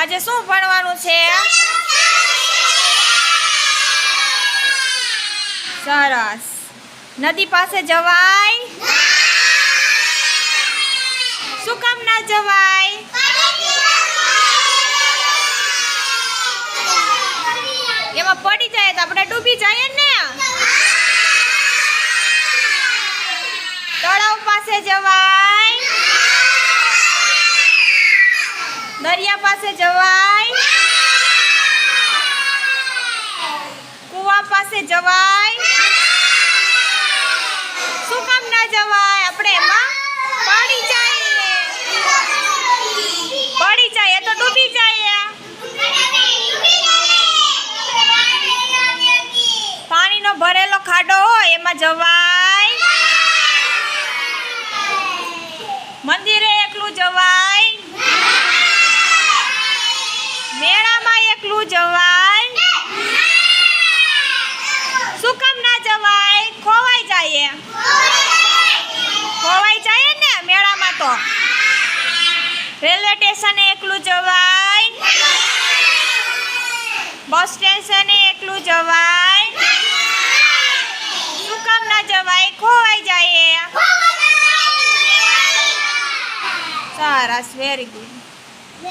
આજે શું ભણવાનું છે? સરસ. નદી પાસે જવાય? શું કામ ના જવાય? એમાં પડી જાય તો આપણે ડૂબી જઈએ ને. તળાવ પાસે જવાય? દરિયા પાસે જવાય? કુવા પાસે જવાય? શું કામ ના જવાય? આપણે એમાં પડી જાય તો ડૂબી જાય. પાણીનો ભરેલો ખાડો હોય એમાં જવાય? મંદિરે એકલું જવાય? મેળામાં એકલું જવાય? શું કામ ના જવાય? ખોવાઈ જાય ને મેળામાં તો. રેલવે સ્ટેશને એકલું જવાય? બસ સ્ટેશને એકલું જવાય? શું કામ ના જવાય? ખોવાઈ જાય. સરસ, વેરી ગુડ.